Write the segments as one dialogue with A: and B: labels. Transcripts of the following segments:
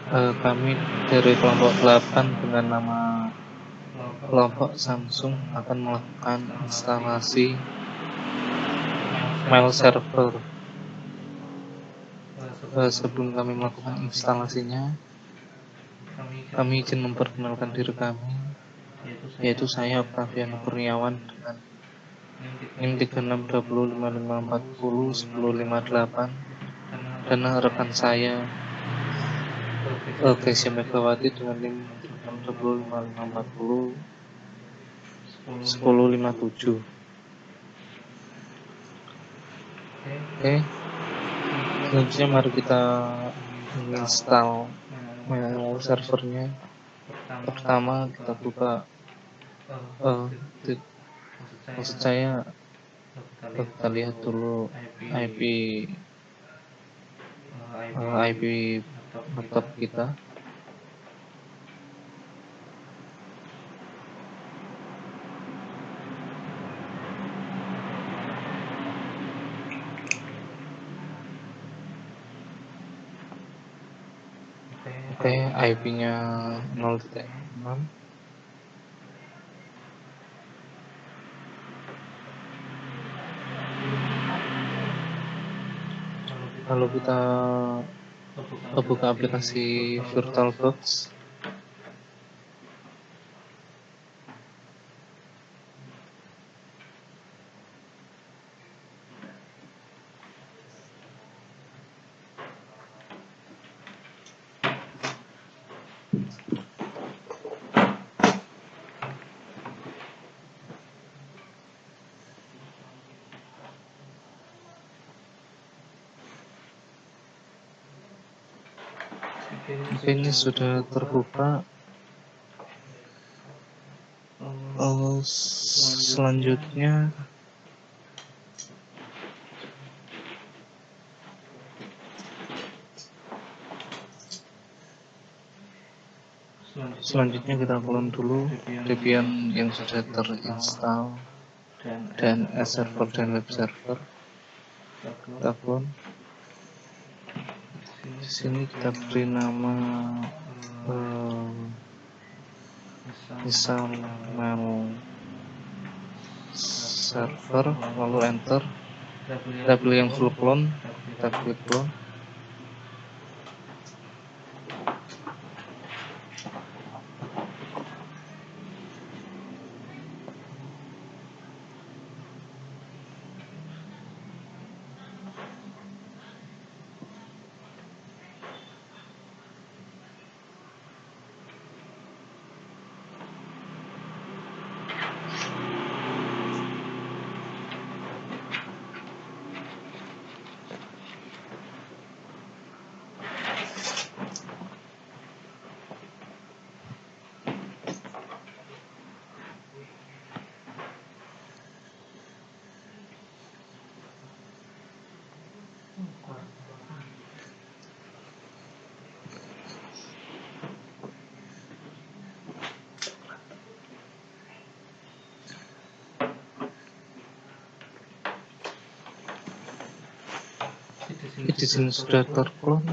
A: Kami dari kelompok 8 dengan nama kelompok Samsung akan melakukan instalasi mail server. Sebelum kami melakukan instalasinya, kami izin memperkenalkan diri kami, yaitu saya Octaviano Kurniawan dengan NIM 362055401058 dan rekan saya Kesia Megawati dengan NIM 362055401057. Oke, selanjutnya mari kita menginstal mail servernya. Pertama kita buka maksud saya kita lihat dulu IP laptop kita. Oke, IP-nya 0.6. Lalu kita buka aplikasi VirtualBox. Oke, ini sudah terbuka. Selanjutnya kita clone dulu Debian yang sudah terinstall dan server dan web server. Kita clone. Di sini kita beri nama misal mail server, lalu enter. Kita pilih yang full clone, kita klik clone. Di sini sudah terclone.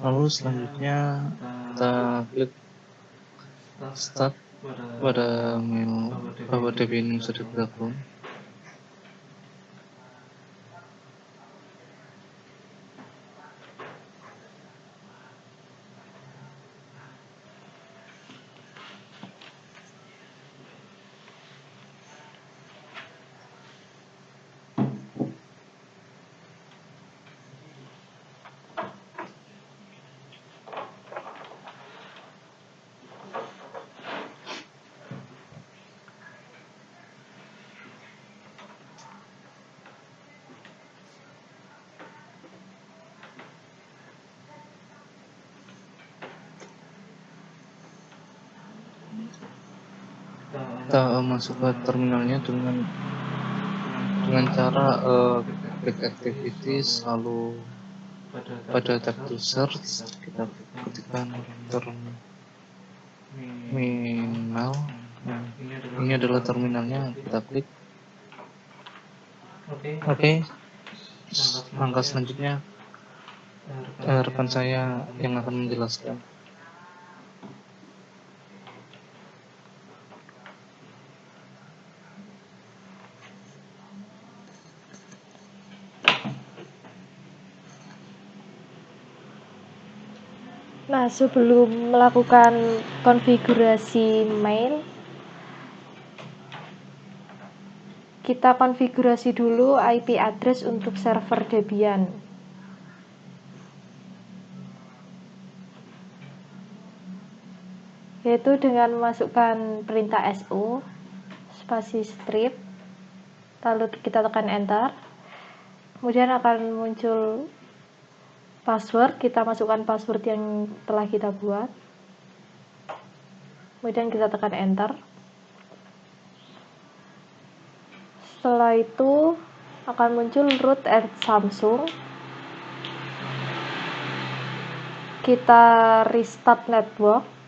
A: Lalu selanjutnya kita klik start pada mail bahwa Debian yang sudah kita clone. Kita masuk ke terminalnya dengan cara klik activities, lalu pada tab to search kita ketikkan terminal. Ini adalah terminalnya, kita klik. Oke, langkah selanjutnya rekan saya yang akan menjelaskan.
B: Nah, sebelum melakukan konfigurasi mail, kita konfigurasi dulu IP address untuk server Debian. Yaitu dengan memasukkan perintah SU spasi strip, lalu kita tekan enter. Kemudian akan muncul password, kita masukkan password yang telah kita buat. Kemudian kita tekan enter. Setelah itu akan muncul root at Samsung. Kita restart network.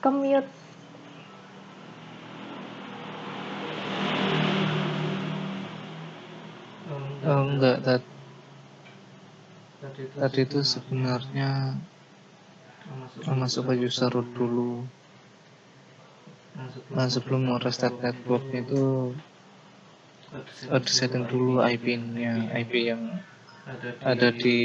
B: Commute.
A: Enggak, tadi itu sebenarnya masuk ke user root dulu. Nah, sebelum restart network itu disetting dulu IP-nya, IP yang ada di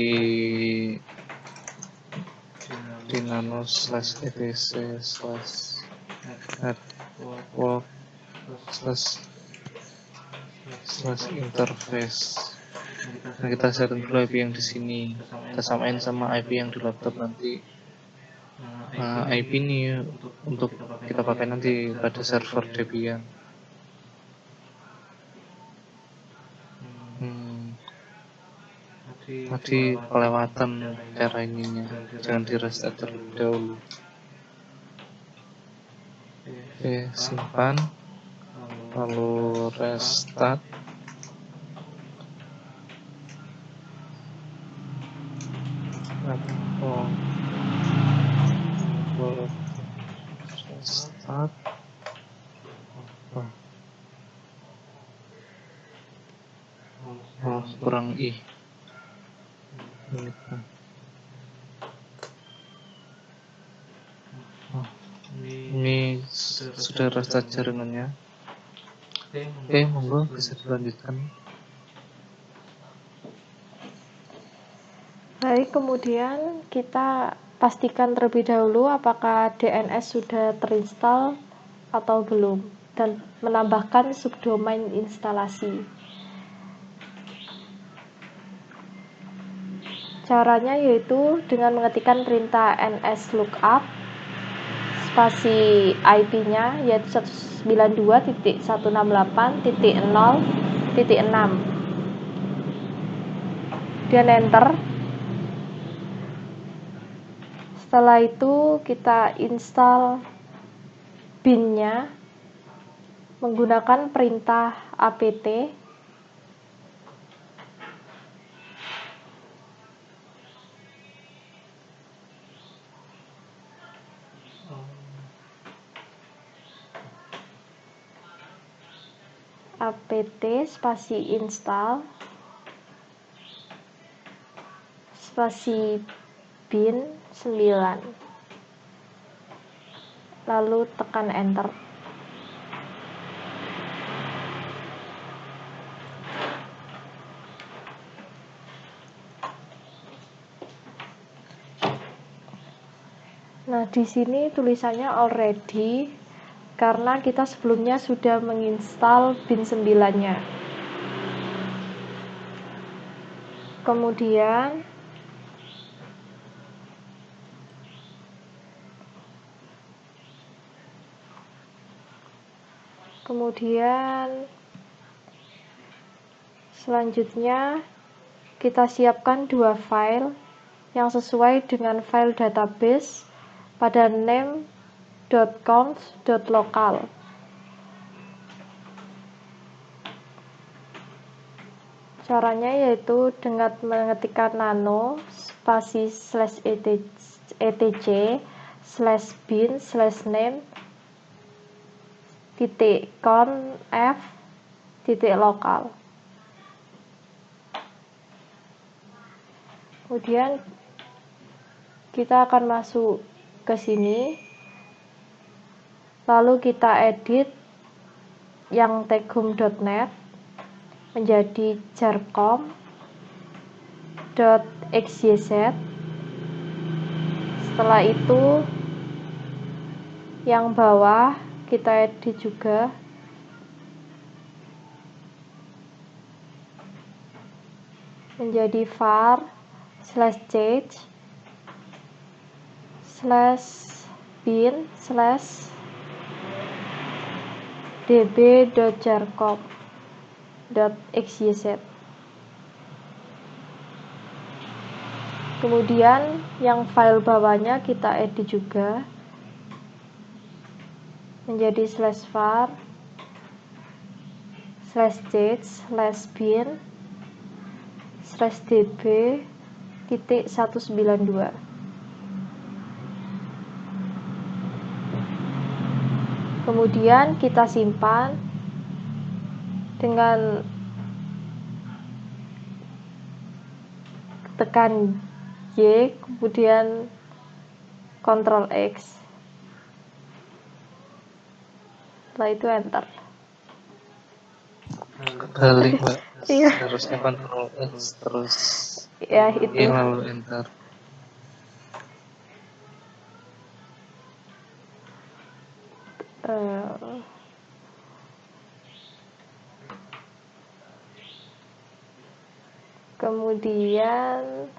A: nano/etc/network/interface. Nah, kita setting dulu IP yang di sini, kita samain sama IP yang di laptop nanti. Nah, IP ini untuk kita pakai nanti pada server Debian. Tadi kelewatan cara ininya, jangan di restart terlebih dahulu. Oke, simpan, lalu restart. Restart. Kurang i. Ini sudah restart jaringannya. Oke, monggo bisa dilanjutkan.
B: Baik, kemudian kita pastikan terlebih dahulu apakah DNS sudah terinstall atau belum, dan menambahkan subdomain instalasi. Caranya yaitu dengan mengetikkan perintah nslookup spasi IP-nya yaitu 192.168.0.6, dan enter. Setelah itu kita install bin-nya menggunakan perintah apt. apt spasi install spasi bin 9, lalu tekan enter. Nah, di sini tulisannya already karena kita sebelumnya sudah menginstal bin 9-nya. Kemudian selanjutnya kita siapkan dua file yang sesuai dengan file database pada name.conf.local. Caranya yaitu dengan mengetikkan nano spasi /etc/bin/name .conf.local. Kemudian kita akan masuk ke sini, lalu kita edit yang taghome.net menjadi jarcom.xyz. Setelah itu yang bawah kita edit juga menjadi var/bin/db.jarcom.xyz. Kemudian yang file bawahnya kita edit juga menjadi /var/bin/db.192. Kemudian kita simpan dengan tekan Y, kemudian Ctrl X. Setelah itu enter.
A: Kebalik, Mbak.
B: Iya.
A: Harusnya Ctrl X terus
B: Ya itu.
A: Y lalu enter.
B: Kemudian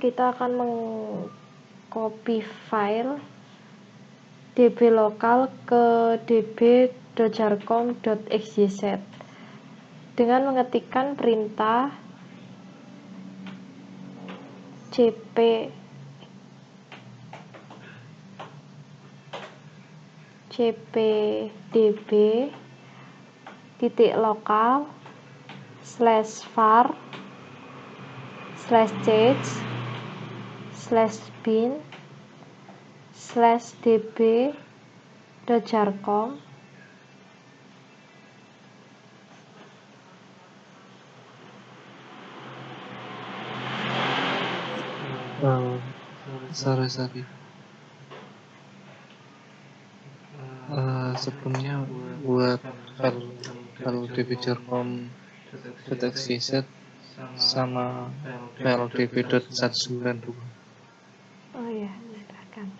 B: kita akan mengcopy file db lokal ke db.jarcom.xyz dengan mengetikkan perintah cp/var/bin/db.jarcom.
A: Sorry. Sebelumnya buat file db.jarcom.xyz sama file db.192.
B: Oh ya, silakan.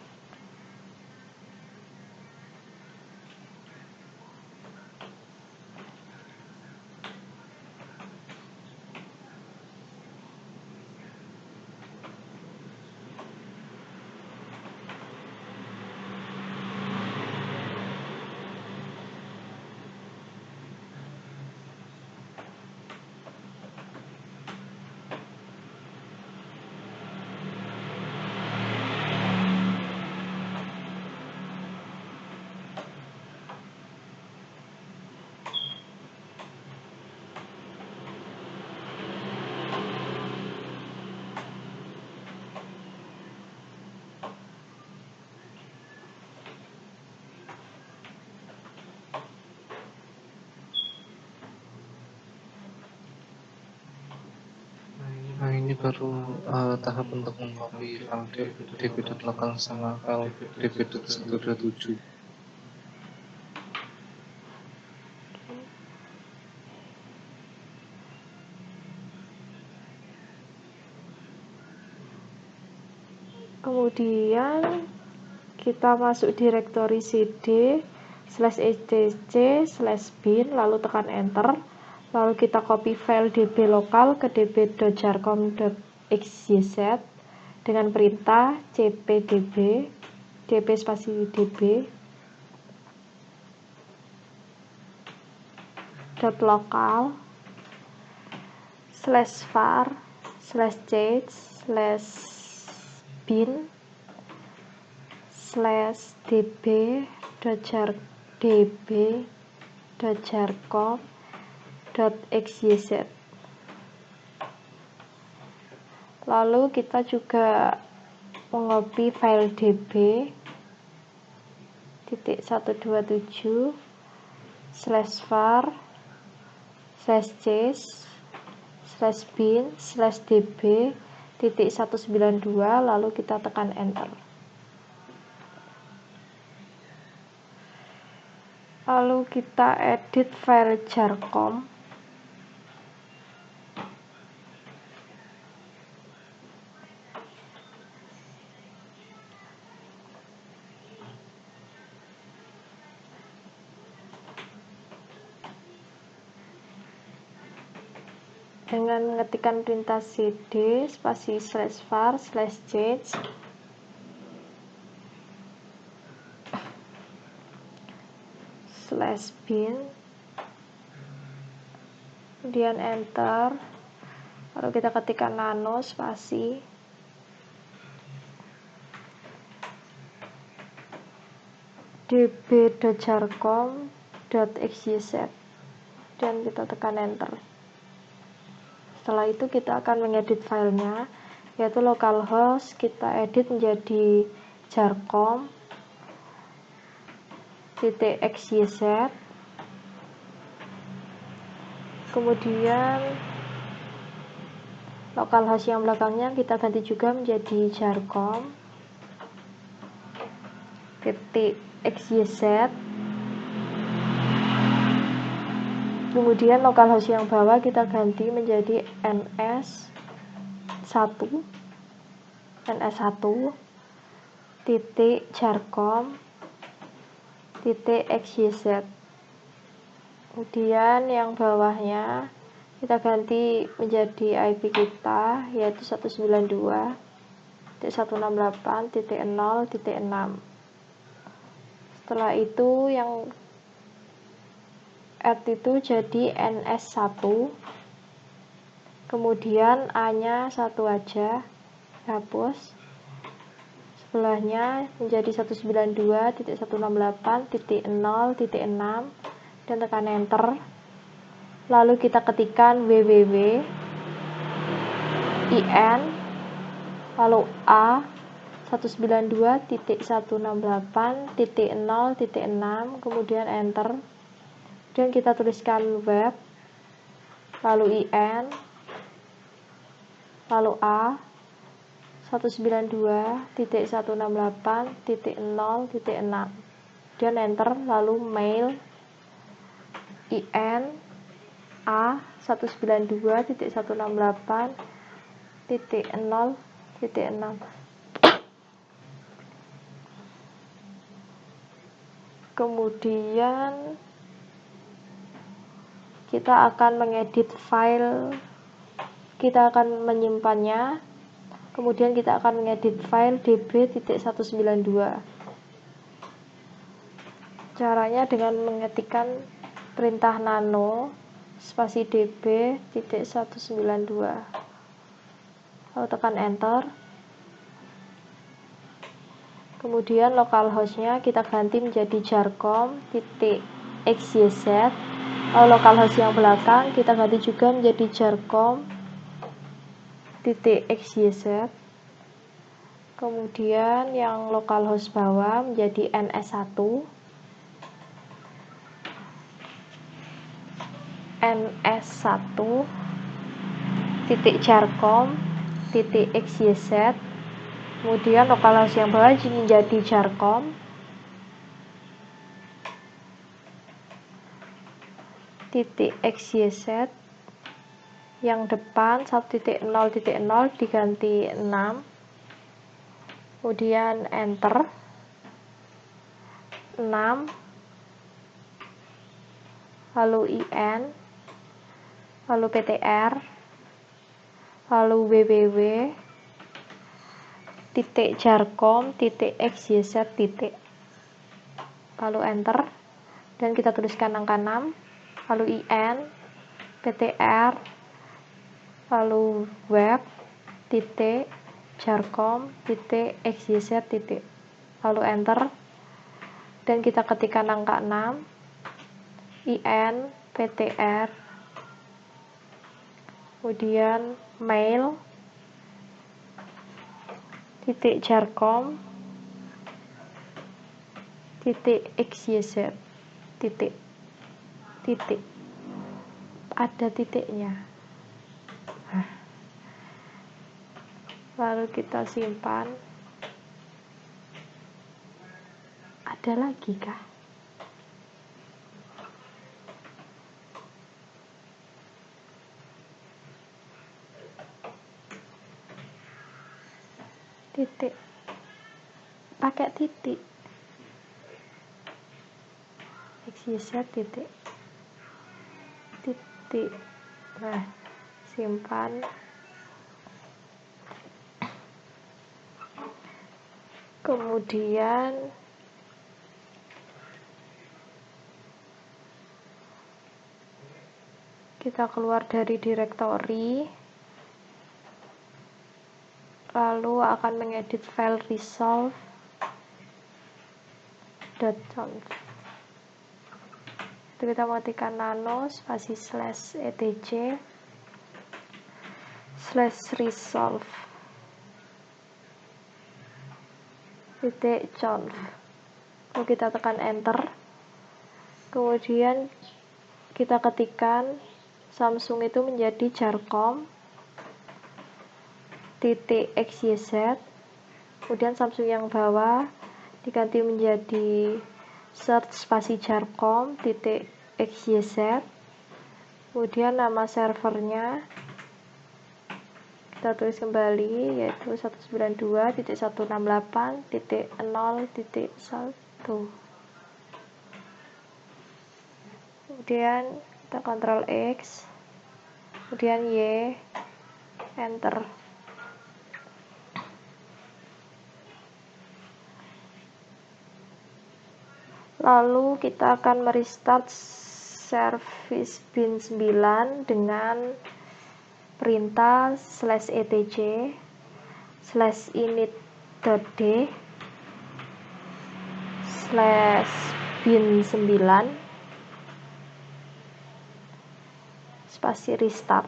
A: ini baru tahap untuk mengcopy file db.local sama file db.127.
B: Kemudian kita masuk direktori cd/etc/bin, lalu tekan enter, lalu kita copy file db lokal ke db.jarcom.xyz dengan perintah cpdb db spasi db .local /var/change/bin /db.jarcom.xyz. Lalu kita juga mengcopy file db/.change/bin/db.192, lalu kita tekan enter. Lalu kita edit file jarcom. Dengan mengetikkan perintah cd spasi /var/change /bin, kemudian enter, lalu kita ketikkan nano spasi db.jarcom.xyz dan kita tekan enter. Setelah itu kita akan mengedit filenya, yaitu localhost kita edit menjadi jarcom.xyz, kemudian localhost yang belakangnya kita ganti juga menjadi jarcom.xyz, kemudian localhost yang bawah kita ganti menjadi ns1.jarcom.xyz. Kemudian yang bawahnya kita ganti menjadi IP kita, yaitu 192.168.0.6. Setelah itu yang add itu jadi ns1, kemudian a nya satu aja, hapus, sebelahnya menjadi 192.168.0.6 dan tekan enter. Lalu kita ketikkan www in lalu a 192.168.0.6, kemudian enter, dan kita tuliskan web lalu in lalu a 192.168.0.6 dan enter, lalu mail in a 192.168.0.6. Kemudian kita akan mengedit file, kita akan menyimpannya, kemudian kita akan mengedit file db.192. Caranya dengan mengetikkan perintah nano spasi db.192, lalu tekan enter, kemudian localhostnya kita ganti menjadi jarcom.xyz, lalu localhost yang belakang kita ganti juga menjadi jarcom.xyz, kemudian yang localhost bawah menjadi ns1.jarcom.xyz, .xyz, kemudian localhost yang bawah menjadi jarcom .xyz, yang depan 1.0.0 diganti 6, kemudian enter 6, lalu in, lalu ptr, lalu www .jarcom .xyz lalu enter, dan kita tuliskan angka 6, lalu in, ptr, lalu web .jarcom .xyz lalu enter, dan kita ketikkan angka 6, in, ptr, kemudian mail .jarcom .xyz titik, ada titiknya. Lalu kita simpan. Ada lagi kah? Titik, pakai titik, xyz titik. Nah, simpan. Kemudian kita keluar dari direktori, lalu akan mengedit file resolve.conf. Itu kita matikan nano spasi /etc /resolve .conf. Lalu kita tekan enter, kemudian kita ketikkan Samsung itu menjadi jarcom .xyz, kemudian Samsung yang bawah diganti menjadi search spasi jarcom .xyz, kemudian nama servernya kita tulis kembali, yaitu 192.168.0.1. Kemudian kita Ctrl X, kemudian Y, enter. Lalu kita akan merestart service bin 9 dengan perintah /etc /init.d /bin9 spasi restart.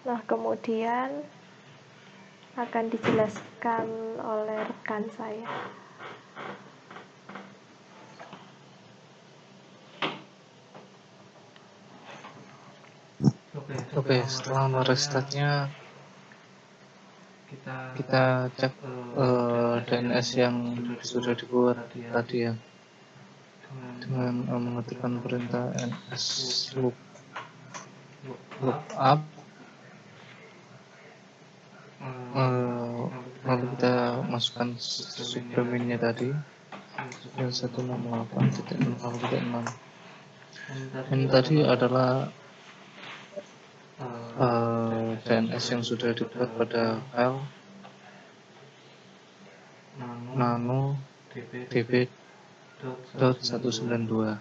B: Nah, kemudian akan dijelaskan oleh rekan saya.
A: Oke, setelah merestartnya kita cek DNS yang sudah dibuat tadi ya, dengan mengetikkan perintah ns lookup, lalu kita masukkan subdomainnya tadi yang 168.0.6. Ini tadi adalah DNS yang sudah dibuat pada file nano db.192.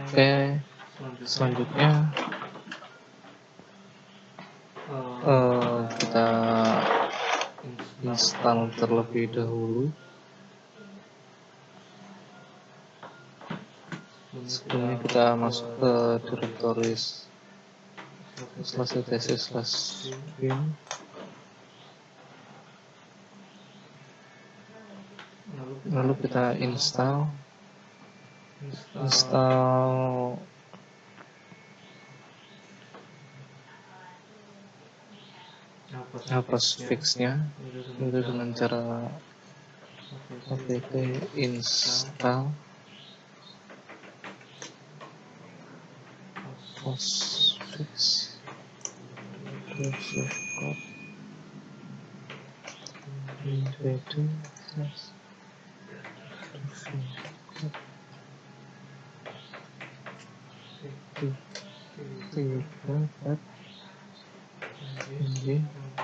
A: Oke, selanjutnya kita install terlebih dahulu. Sebelumnya kita masuk ke direktori /etc/bin, lalu kita install install hapus fixnya itu dengan cara apt install postfix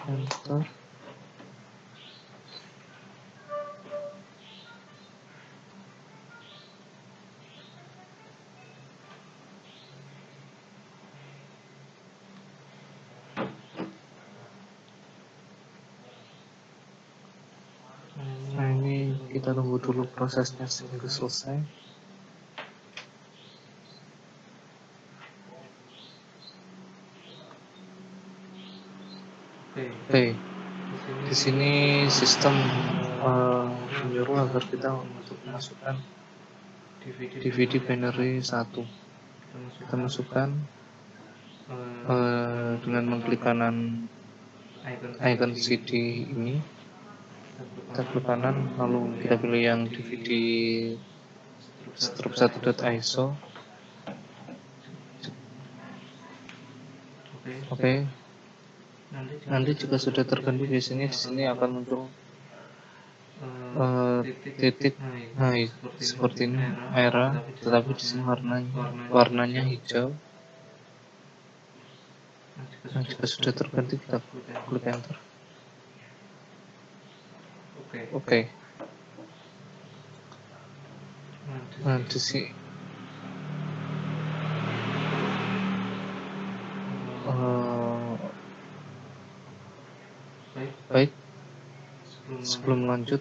A: enter. Nah, ini kita tunggu dulu prosesnya sampai selesai. Oke, di sini sistem menyuruh agar kita untuk memasukkan DVD binary 1. Kita masukkan dengan mengklik kanan icon CD ini, kita klik kanan, lalu kita pilih yang DVD strip1.iso. Oke. Nanti jika sudah terganti di sini akan muncul titik seperti ini merah, tetapi di sini warnanya hijau. Nah, jika sudah terganti kita klik enter. Oke. Nah, di sini baik. Sebelum lanjut,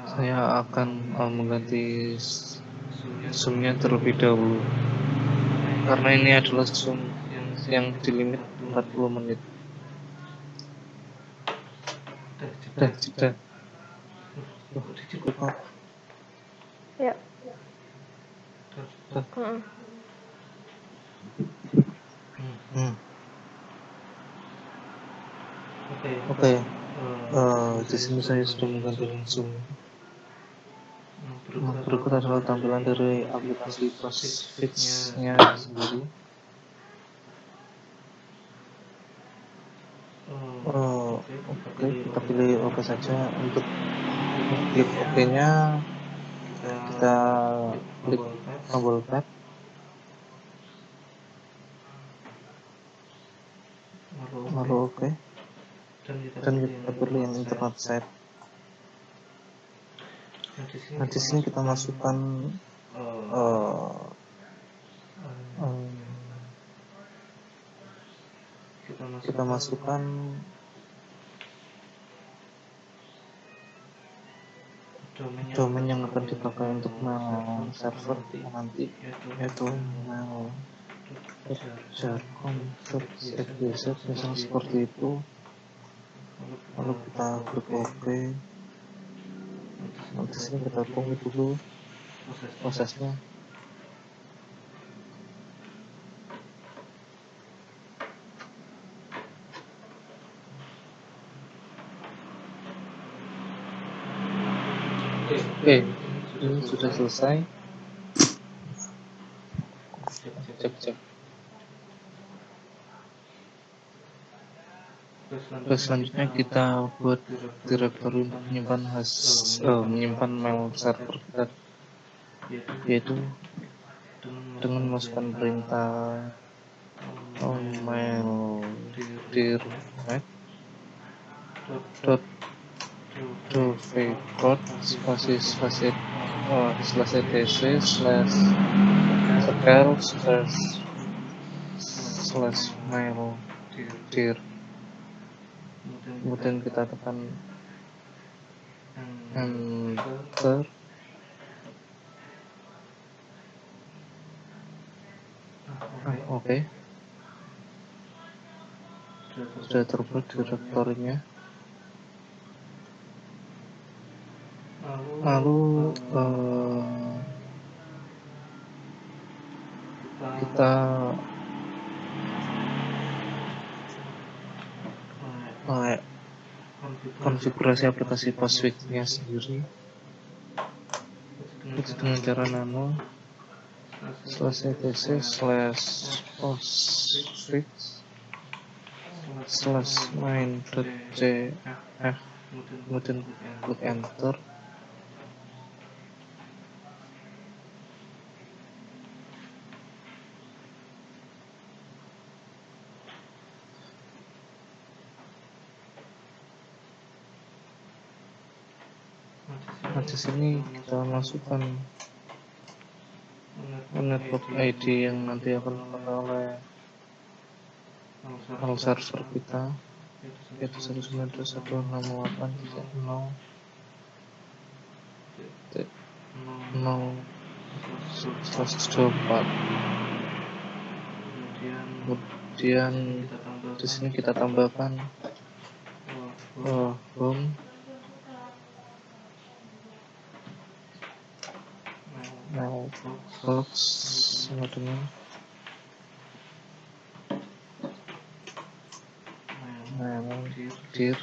A: saya akan mengganti zoom-nya terlebih dahulu, karena ini adalah zoom yang di limit 40 menit. Sudah. Cukup.
B: Ya.
A: Oke. Di sini saya sudah mengganti zoom. Berikut adalah tampilan dari aplikasi postfix-nya sendiri. Oke, kita pilih OK saja. Untuk klik OK-nya, kita klik tombol tab. Lalu OK. Dan kita pilih yang internet set. Nah, di sini kita masukkan domain yang akan dipakai untuk server nanti, yaitu mail.jarcom/fbz, misalnya seperti itu. Lalu kita klik OK. Di sini kita tunggu dulu prosesnya. Oke, ini sudah selesai. Cek. Terus selanjutnya kita buat direktori untuk menyimpan mail server kita, yaitu dengan memasukkan perintah mail dir .vcode /mail dir. Kemudian kita tekan enter. Oke. Sudah terbuat direktorinya. Lalu kita konfigurasi aplikasi Postfix-nya sendiri itu dengan cara nano /etc/postfix/main.cf kemudian klik enter. Nah, di sini kita masukkan network ID yang nanti akan dipakai oleh file server kita, yaitu 192.168.0/24. Kemudian di sini kita tambahkan home mailbox sama dengan mail_dir/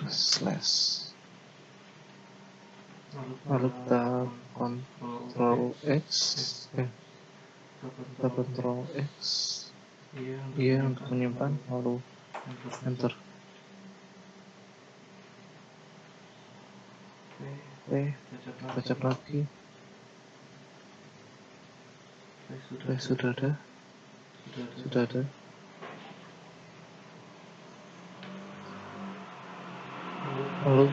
A: lalu kita Ctrl X iya untuk menyimpan, lalu enter. Kita cek lagi. Sudah ada. Lalu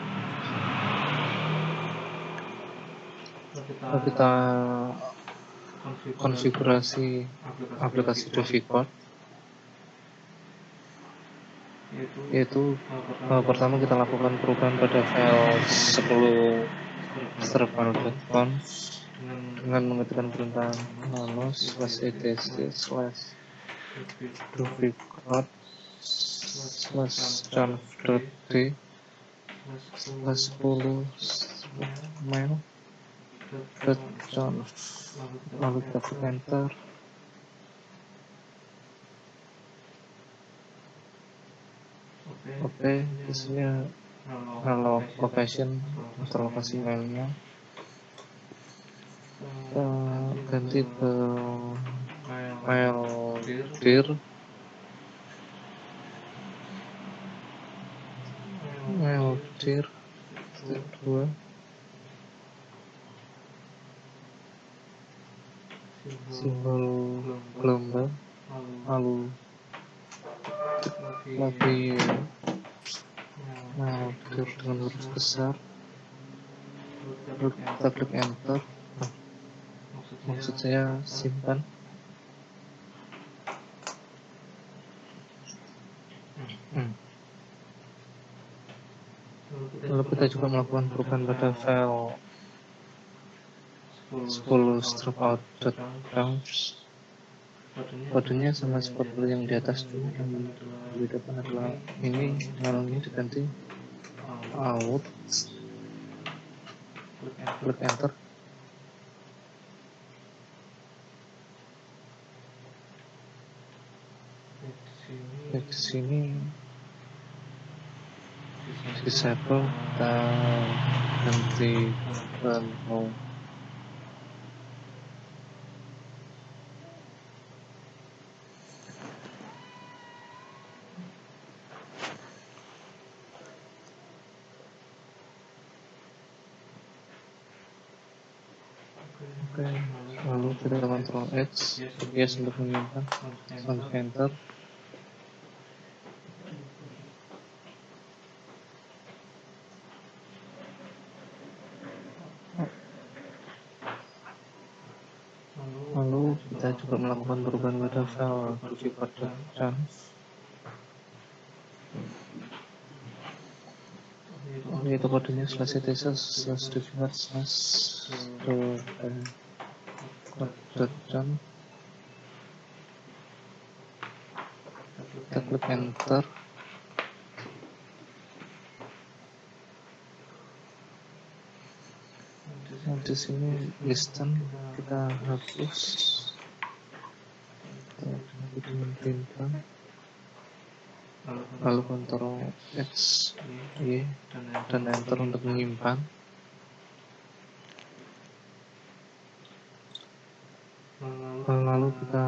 A: kita konfigurasi aplikasi DeviCode, yaitu pertama kita lakukan perubahan pada file 10/strpfile.conf dengan mengetikkan perintah nano/devicode/10/mail.conf, lalu kita klik enter. Oke, di sini hello location atau lokasi mailnya. Kita ganti ke mail_dir kedua simbol gelombang, lalu lagi mail_dir dengan huruf besar, lalu kita klik enter. Maksud saya simpan. Lalu kita juga melakukan perubahan pada file 10/strupout.conf. Kodenya sama seperti yang di atas, yang dibedakan adalah ini ngalungnya diganti out. Klik enter. Di sini disable, kita ganti ke no. Oke, lalu kita Ctrl X, yes untuk menyimpan, lalu enter. Lalu kita juga melakukan perubahan pada file devicode.conf, yaitu kodenya /devicode/devicode.conf. Kita klik enter. Di sini listen kita hapus, dengan perintah, lalu Ctrl X, Y, dan Enter untuk menyimpan. Lalu kita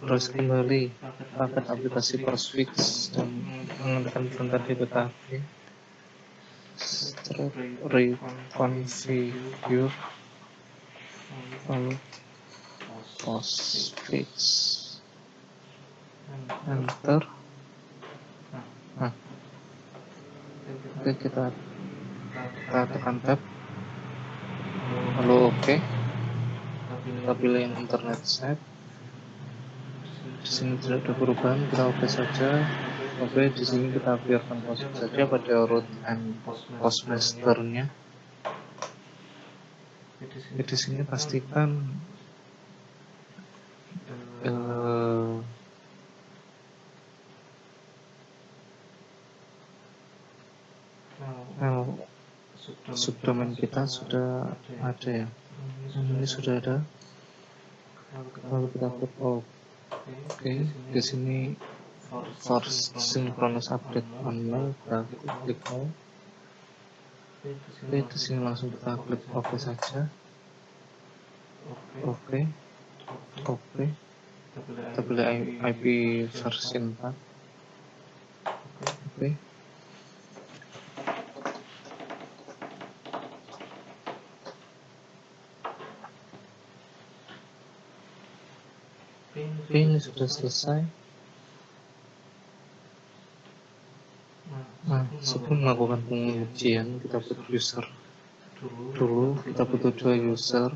A: browse kembali paket aplikasi Postfix dan mengetikkan perintah dpkg reconfigure, lalu Postfix, Enter. Nah, oke, kita tekan tab, lalu oke. Kita pilih internet set. Di sini tidak ada perubahan, kita oke saja. Oke, di sini kita biarkan pause saja pada root and postmasternya. Di sini pastikan subdomain kita sudah ada ya. Ini sudah ada. Lalu kita klik oke. Di sini force synchronous update on null, kita klik no. Oke, di sini langsung kita klik oke saja. Oke. Kita pilih IP versi 4. Oke. Oke, ini sudah selesai. Nah, sebelum melakukan pengujian, kita butuh user dulu. Kita butuh 2 user.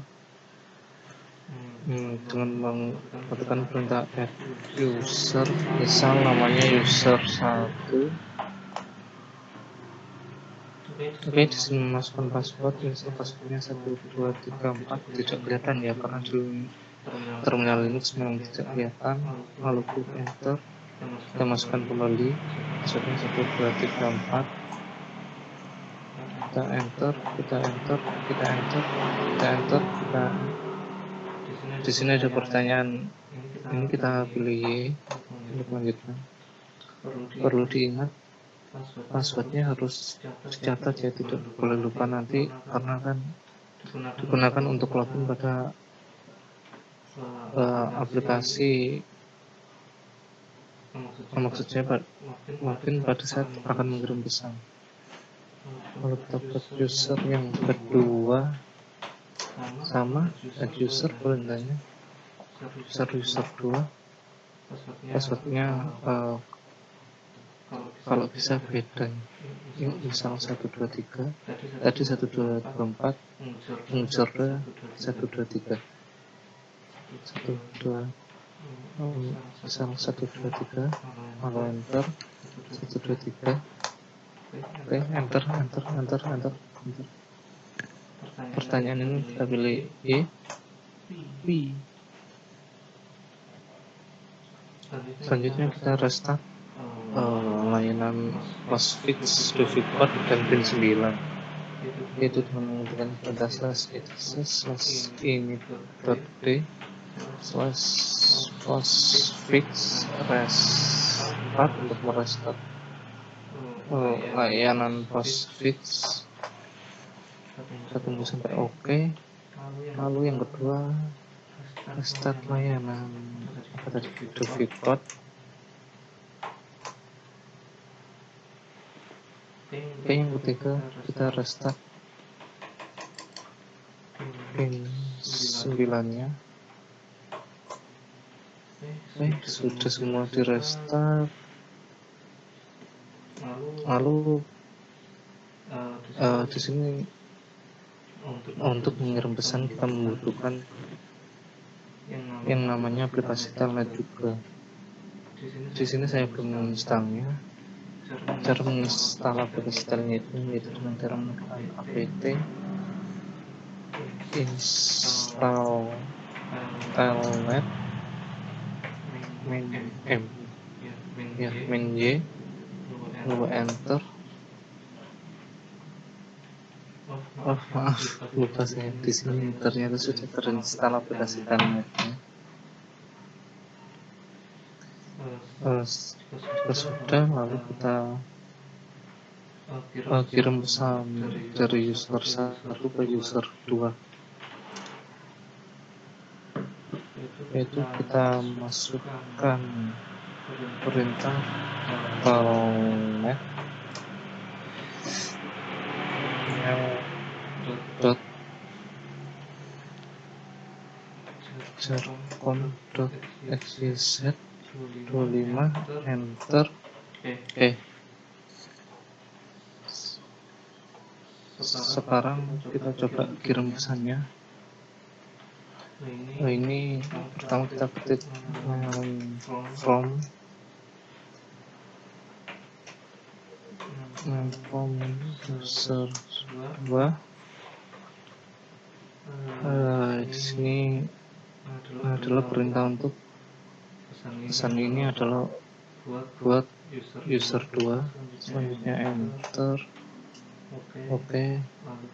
A: Dengan menggunakan perintah add user, misal namanya user 1. Oke, di sini memasukkan password. Misal passwordnya 1234, tidak kelihatan ya karena di terminal Linux memang tidak kelihatan. Lalu klik enter, kita masukkan kembali passwordnya 1234. Kita enter. Di sini ada pertanyaan, ini kita pilih Y untuk lanjutkan. Perlu diingat passwordnya harus dicatat ya, tidak boleh lupa nanti karena kan digunakan untuk login pada aplikasi, maksudnya login pada saat akan mengirim pesan. Kalau kita buat user yang kedua sama, add user perintahnya user 2, passwordnya kalau bisa beda. Misal 123, tadi 1224, user 123, misal 123, lalu enter 123. Oke, enter. Pertanyaan ini kita pilih Y. Selanjutnya kita restart layanan Postfix Device dan pin 9, yaitu dengan menggunakan perintah /ini.d/postfix restart untuk merestart layanan Postfix. Kita tunggu sampai oke. Lalu yang kedua, restart layanan apa tadi, Device. Oke, yang ketiga kita restart pin 9-nya. Sudah semua di restart. Lalu di sini untuk mengirim pesan kita membutuhkan yang namanya aplikasi Telnet juga. Di sini saya belum menginstalnya. Cara menginstal aplikasi Telnet yaitu dengan cara menekan apt install Telnet min y, lalu enter. Maaf, lupa saya. Di sini ternyata sudah terinstall aplikasi Telnetnya. jika sudah, lalu kita kirim pesan dari user 1 ke user 2, yaitu kita masukkan perintah telnet dot jarcon.xyz 25 enter. Oke. Sekarang kita coba kirim pesannya. Ini pertama kita ketik from user 2. Di sini adalah perintah untuk pesan ini adalah buat user 2. Selanjutnya enter. Oke.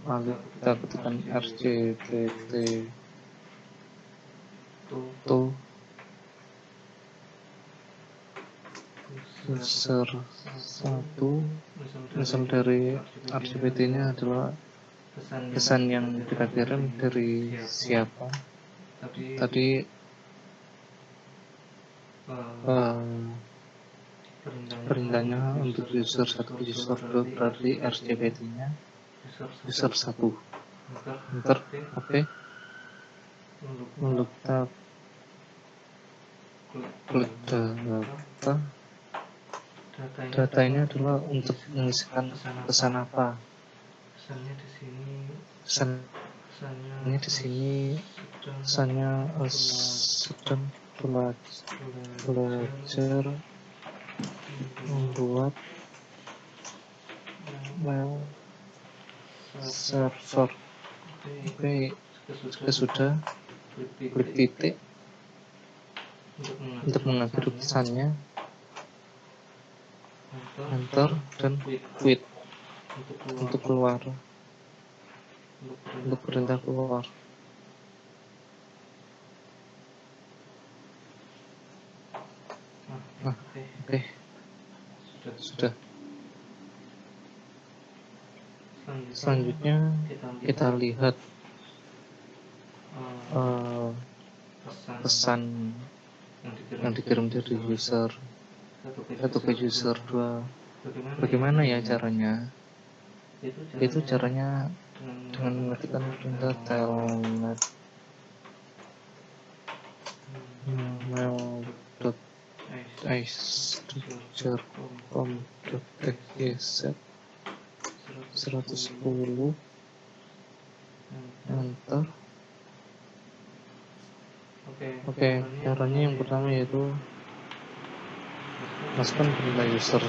A: Lalu kita ketikkan rcpt to user 1. Misal dari RCPT nya adalah pesan yang kita kirim dari siapa. Tadi perintahnya untuk user 1 ke user 2 berarti RCPT nya user 1. Enter. Oke. Lalu kita klik data. Data ini adalah untuk mengisikan pesan apa. Pesannya di sini pesannya sedang belajar membuat mail server. Oke, jika sudah, klik titik untuk mengakhiri pesannya, enter dan quit untuk keluar, untuk perintah keluar. Nah, oke. Sudah. Selanjutnya kita lihat pesan yang dikirim dari user 1 ke user 2. Bagaimana ya caranya? Itu caranya dengan mengetikkan perintah telnet mail.ice.jarcom.xyz 110 enter. Oke, caranya yang pertama yaitu masukkan perintah user 1.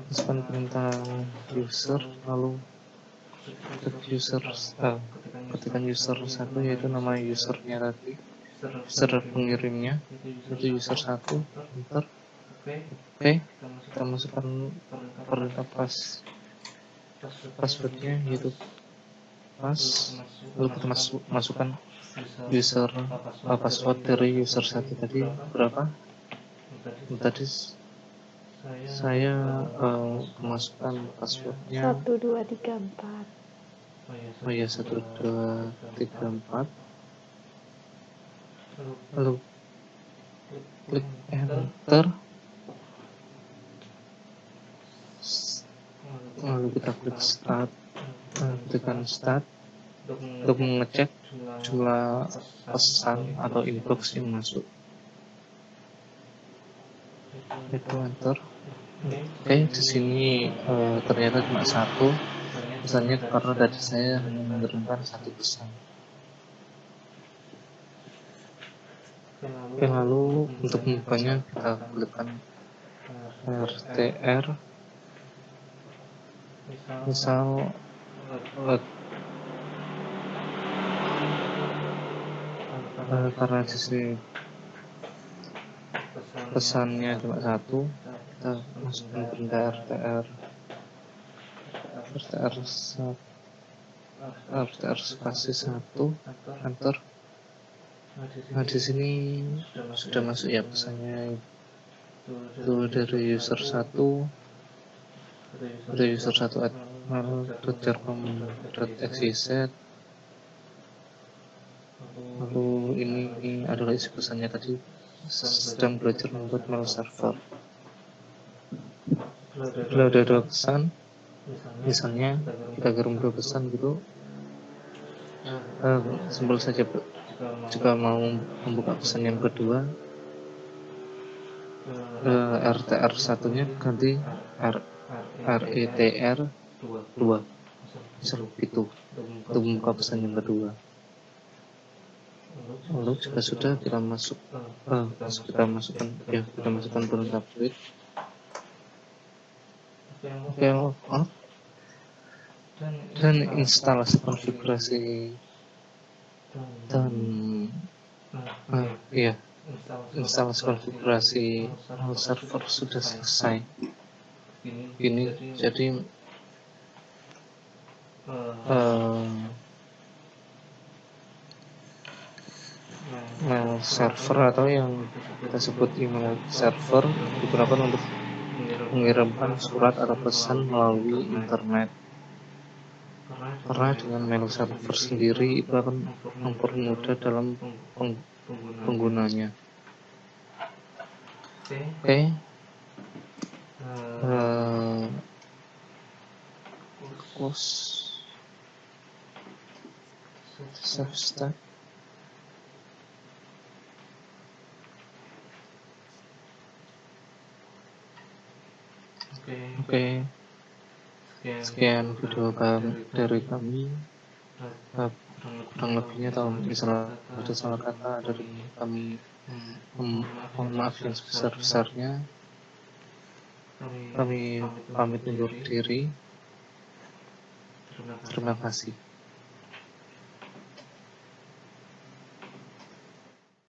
A: Masukkan perintah user, lalu ketikkan user 1 yaitu nama usernya tadi, user pengirimnya yaitu user 1, enter. Oke, kita masukkan perintah passwordnya yaitu lalu kita masukkan user password dari user 1 tadi berapa. Tadi saya memasukkan passwordnya
B: 1234.
A: Oh ya, 1234. Lalu klik enter. Lalu kita klik start. Tekan start untuk mengecek jumlah pesan atau inbox yang masuk. Itu enter. Oke, di sini ternyata cuma 1 pesannya karena tadi saya hanya mengirimkan 1 pesan. Oke, lalu untuk membukanya kita klikkan RTR. Misal karena di sini pesannya cuma 1, kita kita masukkan perintah RTR spasi 1, enter. Nah, di sini sudah masuk ya pesannya. Itu dari user 1 @mail.jarcom.xyz. Lalu ini adalah isi pesannya tadi, sedang belajar membuat mail server. Bila ada 2 pesan, misalnya kita kirim 2 pesan gitu, simpel saja. Jika mau membuka pesan yang kedua, RTR satunya ganti RETR 2, misal gitu, untuk membuka pesan yang kedua. Lalu jika sudah, kita masukkan perintah void. Oke, off. Dan instalasi konfigurasi dan instalasi konfigurasi server sudah selesai. Ini jadi mail server atau yang kita sebut email server digunakan untuk mengirimkan surat atau pesan melalui internet. Karena dengan mail server sendiri itu akan mempermudah dalam penggunanya. Oke. Save state. Oke. Sekian video dari kami. Kurang lebihnya tahu misalnya ada salah kata dari kami, mohon maaf yang sebesar-besarnya. Kami pamit undur diri. Terima kasih.